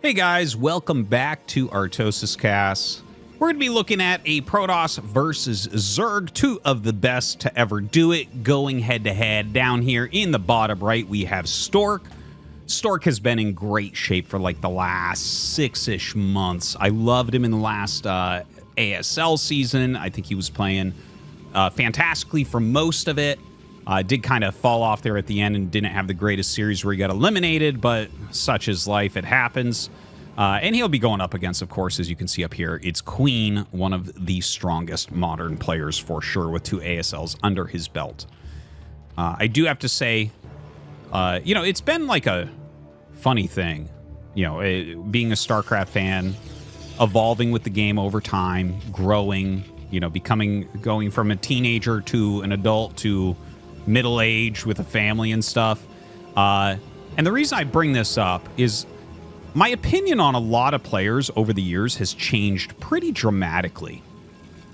Hey guys, welcome back to ArtosisCasts. We're going to be looking at a Protoss versus Zerg, two of the best to ever do it, going head-to-head. Down here in the bottom right, we have Stork. Stork has been in great shape for like the last 6-ish months. I loved him in the last ASL season. I think he was playing fantastically for most of it. Did kind of fall off there at the end and didn't have the greatest series where he got eliminated, but such is life, it happens. And he'll be going up against, of course, as you can see up here, it's Queen, one of the strongest modern players for sure, with 2 ASLs under his belt. I do have to say, you know, it's been like a funny thing, you know, being a StarCraft fan, evolving with the game over time, growing, you know, going from a teenager to an adult to middle age with a family and stuff. And the reason I bring this up is my opinion on a lot of players over the years has changed pretty dramatically.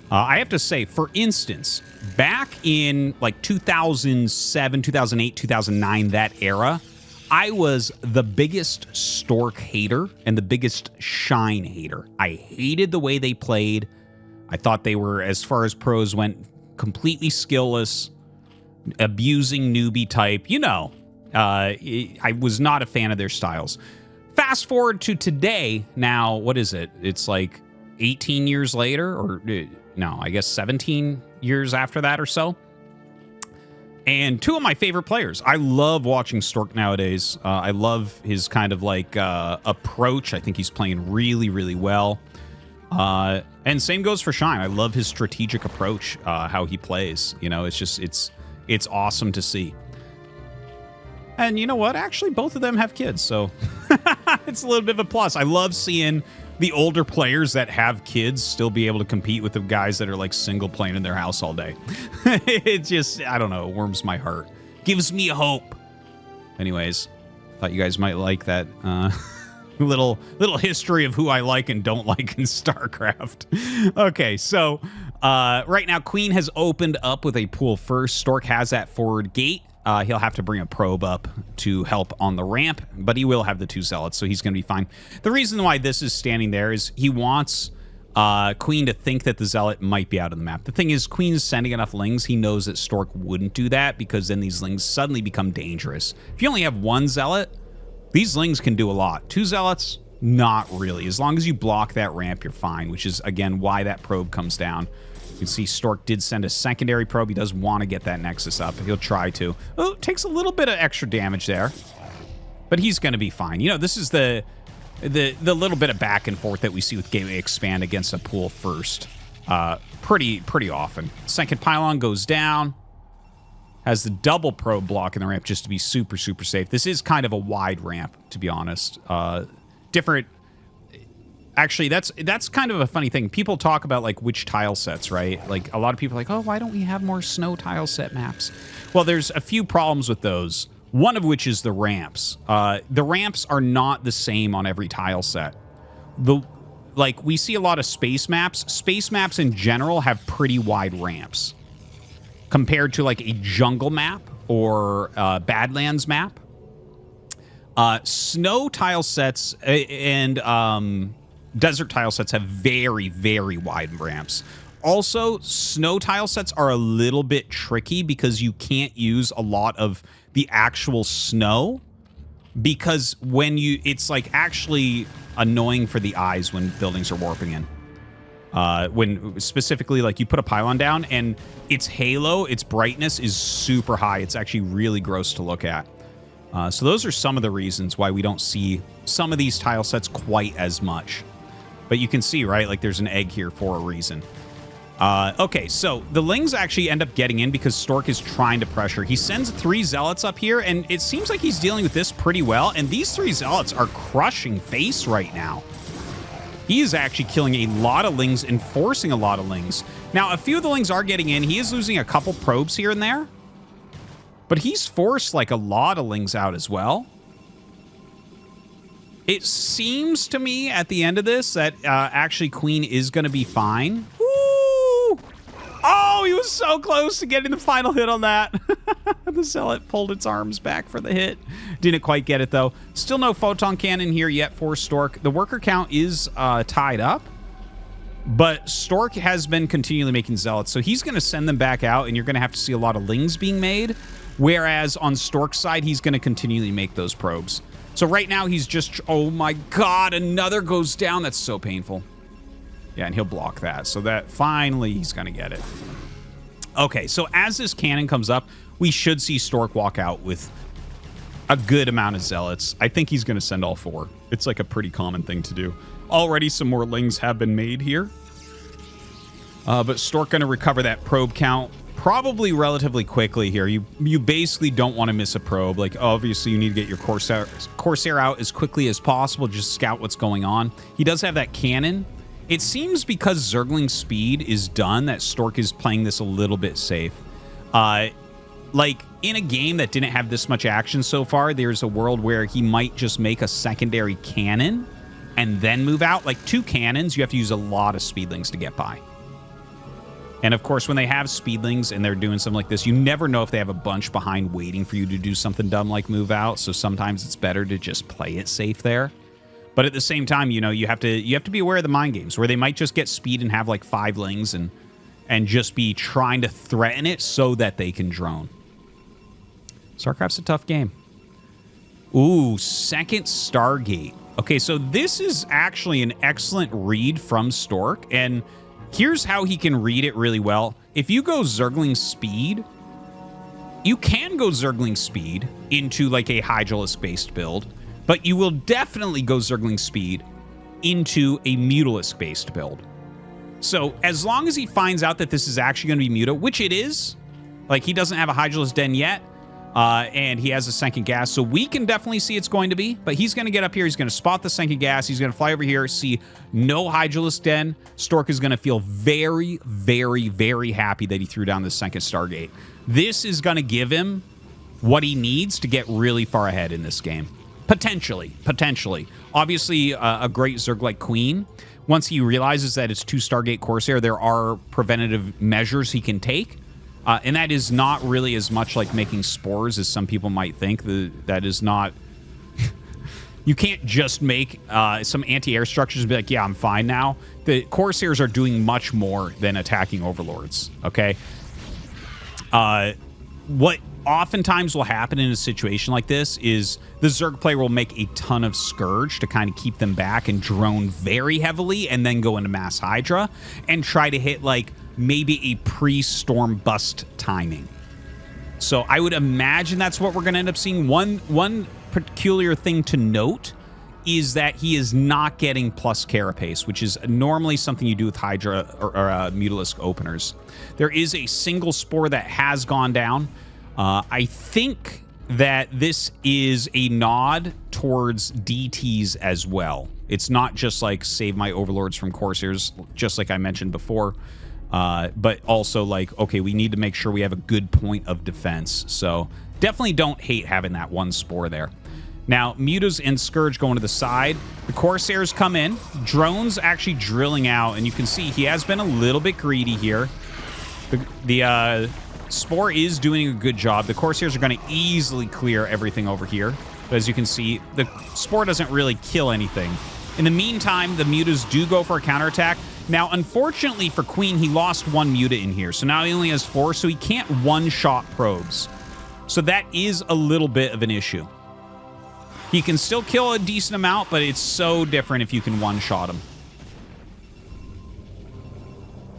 I have to say, for instance, back in like 2007, 2008, 2009, that era, I was the biggest Stork hater and the biggest Shine hater. I hated the way they played. I thought they were, as far as pros went, completely skillless, abusing newbie type. You know, I was not a fan of their styles. Fast forward to today. Now, what is it? It's like 18 years later, or no, I guess 17 years after that or so. And 2 of my favorite players. I love watching Stork nowadays. I love his kind of like approach. I think he's playing really, really well. And same goes for Shine. I love his strategic approach, how he plays. You know, it's just, it's awesome to see. And you know what? Actually, both of them have kids, so it's a little bit of a plus. I love seeing the older players that have kids still be able to compete with the guys that are like single playing in their house all day. It just, I don't know, it warms my heart. Gives me hope. Anyways, thought you guys might like that little history of who I like and don't like in StarCraft. Okay, so right now Queen has opened up with a pool first. Stork has that forward gate. He'll have to bring a probe up to help on the ramp, but he will have the 2 zealots, so he's going to be fine. The reason why this is standing there is he wants Queen to think that the zealot might be out of the map. The thing is, Queen's sending enough lings. He knows that Stork wouldn't do that because then these lings suddenly become dangerous. If you only have 1 zealot, these lings can do a lot. 2 zealots, not really. As long as you block that ramp, you're fine, which is, again, why that probe comes down. You can see Stork did send a secondary probe. He does want to get that Nexus up. He'll try to. Oh, takes a little bit of extra damage there. But he's going to be fine. You know, this is the little bit of back and forth that we see with Gateway Expand against a pool first. Pretty often. Second pylon goes down. Has the double probe blocking the ramp just to be super, super safe. This is kind of a wide ramp, to be honest. Different... Actually, that's kind of a funny thing. People talk about, like, which tile sets, right? Like, a lot of people are like, oh, why don't we have more snow tile set maps? Well, there's a few problems with those, one of which is the ramps. The ramps are not the same on every tile set. Like, we see a lot of space maps. Space maps in general have pretty wide ramps compared to, like, a jungle map or Badlands map. Snow tile sets and... desert tile sets have very, very wide ramps. Also, snow tile sets are a little bit tricky because you can't use a lot of the actual snow because when it's like actually annoying for the eyes when buildings are warping in. When specifically, like, you put a pylon down and its halo, its brightness is super high. It's actually really gross to look at. So those are some of the reasons why we don't see some of these tile sets quite as much. But you can see, right, like there's an egg here for a reason. Okay, so the lings actually end up getting in because Stork is trying to pressure. He sends 3 zealots up here, and it seems like he's dealing with this pretty well. And these 3 zealots are crushing face right now. He is actually killing a lot of lings and forcing a lot of lings. Now, a few of the lings are getting in. He is losing a couple probes here and there. But he's forced, like, a lot of lings out as well. It seems to me at the end of this that actually Queen is going to be fine. Woo! Oh, he was so close to getting the final hit on that. The Zealot pulled its arms back for the hit. Didn't quite get it, though. Still no Photon Cannon here yet for Stork. The worker count is tied up, but Stork has been continually making Zealots, so he's going to send them back out, and you're going to have to see a lot of Lings being made, whereas on Stork's side, he's going to continually make those probes. So right now, he's just... Oh, my God, another goes down. That's so painful. Yeah, and he'll block that, so that finally he's going to get it. Okay, so as this cannon comes up, we should see Stork walk out with a good amount of Zealots. I think he's going to send all 4. It's like a pretty common thing to do. Already some more Lings have been made here. But Stork going to recover that probe count probably relatively quickly here. You basically don't want to miss a probe. Like, obviously, you need to get your Corsair out as quickly as possible. Just scout what's going on. He does have that cannon. It seems because Zergling's speed is done that Stork is playing this a little bit safe. Like, in a game that didn't have this much action so far, there's a world where he might just make a secondary cannon and then move out. Like, 2 cannons, you have to use a lot of speedlings to get by. And, of course, when they have speedlings and they're doing something like this, you never know if they have a bunch behind waiting for you to do something dumb like move out. So sometimes it's better to just play it safe there. But at the same time, you know, you have to be aware of the mind games where they might just get speed and have like 5 Lings and just be trying to threaten it so that they can drone. StarCraft's a tough game. Ooh, second Stargate. Okay, so this is actually an excellent read from Stork, and here's how he can read it really well. If you go Zergling speed, you can go Zergling speed into like a Hydralisk-based build, but you will definitely go Zergling speed into a Mutalisk-based build. So as long as he finds out that this is actually going to be Muta, which it is, like he doesn't have a Hydralisk Den yet, and he has a Senkin Gas, so we can definitely see it's going to be, but he's going to get up here, he's going to spot the Senkin Gas, he's going to fly over here, see no Hydralisk Den. Stork is going to feel very, very, very happy that he threw down the second Stargate. This is going to give him what he needs to get really far ahead in this game. Potentially. Obviously, a great Zerg like Queen. Once he realizes that it's 2 Stargate Corsair, there are preventative measures he can take. And that is not really as much like making spores as some people might think. That is not... You can't just make some anti-air structures and be like, yeah, I'm fine now. The Corsairs are doing much more than attacking Overlords, okay? What oftentimes will happen in a situation like this is the Zerg player will make a ton of Scourge to kind of keep them back and drone very heavily and then go into Mass Hydra and try to hit like maybe a pre-storm bust timing. So I would imagine that's what we're going to end up seeing. One peculiar thing to note is that he is not getting plus Carapace, which is normally something you do with Hydra or Mutalisk openers. There is a single spore that has gone down. I think that this is a nod towards DTs as well. It's not just like save my Overlords from Corsairs, just like I mentioned before, but also like, okay, we need to make sure we have a good point of defense. So definitely don't hate having that one spore there. Now, Mutas and Scourge going to the side. The Corsairs come in. Drones actually drilling out, and you can see he has been a little bit greedy here. The Spore is doing a good job. The Corsairs are going to easily clear everything over here. But as you can see, the Spore doesn't really kill anything. In the meantime, the Mutas do go for a counterattack. Now, unfortunately for Queen, he lost 1 Muta in here. So now he only has 4, so he can't one-shot probes. So that is a little bit of an issue. He can still kill a decent amount, but it's so different if you can one-shot him.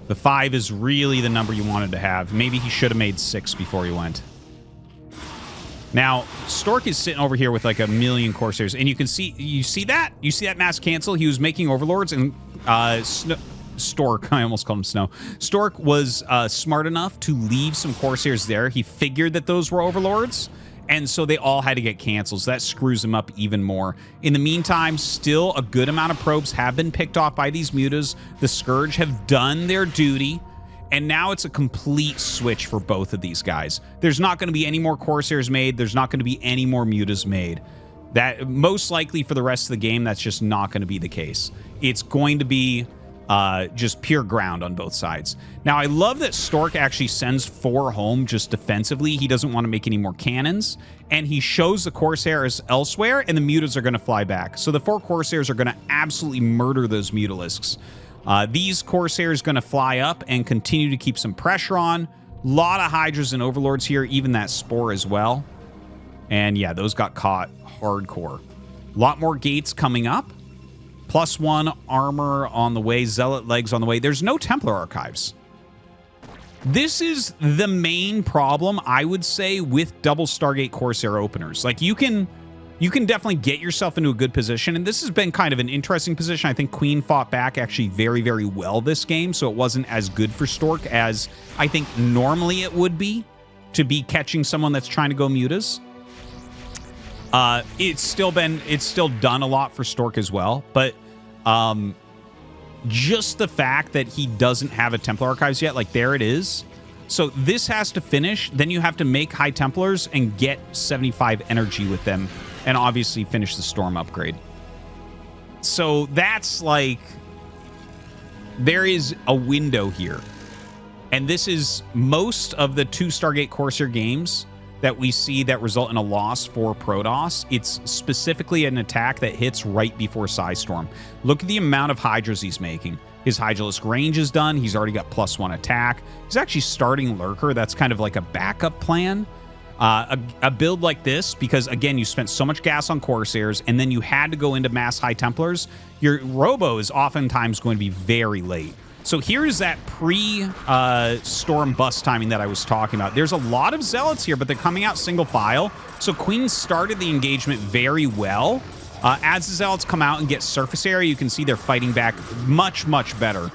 The 5 is really the number you wanted to have. Maybe he should have made 6 before he went. Now, Stork is sitting over here with like a million Corsairs, and you can see, you see that mass cancel? He was making Overlords, and Stork, I almost called him Snow. Stork was smart enough to leave some Corsairs there. He figured that those were Overlords, and so they all had to get canceled. So that screws him up even more. In the meantime, still a good amount of probes have been picked off by these Mutas. The Scourge have done their duty, and now it's a complete switch for both of these guys. There's not going to be any more Corsairs made. There's not going to be any more Mutas made. That most likely for the rest of the game, that's just not going to be the case. It's going to be just pure ground on both sides. Now, I love that Stork actually sends 4 home just defensively. He doesn't want to make any more cannons, and he shows the Corsairs elsewhere, and the Mutas are going to fly back. So the 4 Corsairs are going to absolutely murder those Mutalisks. These Corsairs going to fly up and continue to keep some pressure on. A lot of Hydras and Overlords here, even that Spore as well. And yeah, those got caught hardcore. A lot more gates coming up. +1 armor on the way, Zealot legs on the way. There's no Templar archives. This is the main problem, I would say, with double Stargate Corsair openers. Like, you can definitely get yourself into a good position, and this has been kind of an interesting position. I think Queen fought back actually very, very well this game, so it wasn't as good for Stork as I think normally it would be to be catching someone that's trying to go mutas. It's still done a lot for Stork as well, but just the fact that he doesn't have a Templar Archives yet, like there it is. So this has to finish, then you have to make High Templars and get 75 energy with them, and obviously finish the Storm upgrade. So that's like, there is a window here. And this is most of the 2 Stargate Corsair games that we see that result in a loss for Protoss. It's specifically an attack that hits right before Psystorm. Look at the amount of Hydras he's making. His Hydralisk range is done. He's already got +1 attack. He's actually starting Lurker. That's kind of like a backup plan. A build like this, because again, you spent so much gas on Corsairs, and then you had to go into mass High Templars, your Robo is oftentimes going to be very late. So here's that pre-storm bust timing that I was talking about. There's a lot of Zealots here, but they're coming out single file. So Queen started the engagement very well. As the Zealots come out and get surface area, you can see they're fighting back much, much better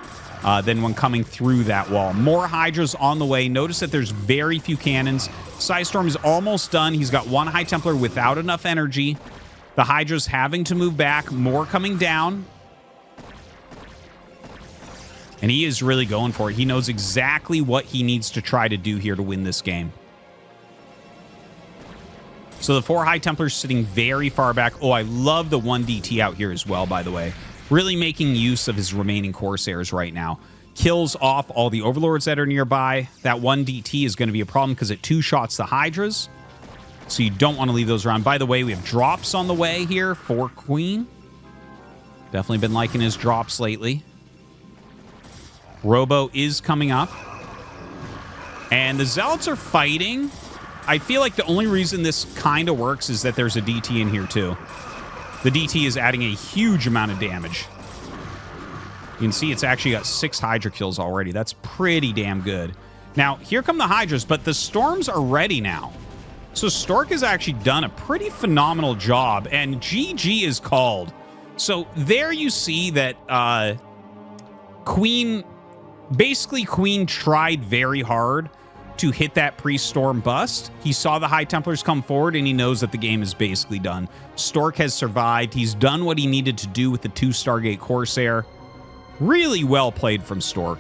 than when coming through that wall. More Hydras on the way. Notice that there's very few cannons. Psystorm is almost done. He's got 1 High Templar without enough energy. The Hydras having to move back. More coming down. And he is really going for it. He knows exactly what he needs to try to do here to win this game. So the 4 High Templars sitting very far back. Oh, I love the 1 DT out here as well, by the way. Really making use of his remaining Corsairs right now. Kills off all the Overlords that are nearby. That 1 DT is going to be a problem because it 2-shots the Hydras. So you don't want to leave those around. By the way, we have drops on the way here for Queen. Definitely been liking his drops lately. Robo is coming up. And the Zealots are fighting. I feel like the only reason this kind of works is that there's a DT in here too. The DT is adding a huge amount of damage. You can see it's actually got 6 Hydra kills already. That's pretty damn good. Now, here come the Hydras, but the Storms are ready now. So Stork has actually done a pretty phenomenal job, and GG is called. So there you see that Queen tried very hard to hit that pre-storm bust. He saw the High Templars come forward, and he knows that the game is basically done. Stork has survived. He's done what he needed to do with the 2 Stargate Corsair. Really well played from Stork.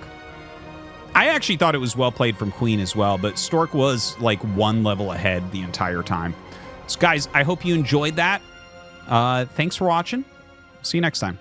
I actually thought it was well played from Queen as well, but Stork was like 1 level ahead the entire time. So guys, I hope you enjoyed that. Thanks for watching. See you next time.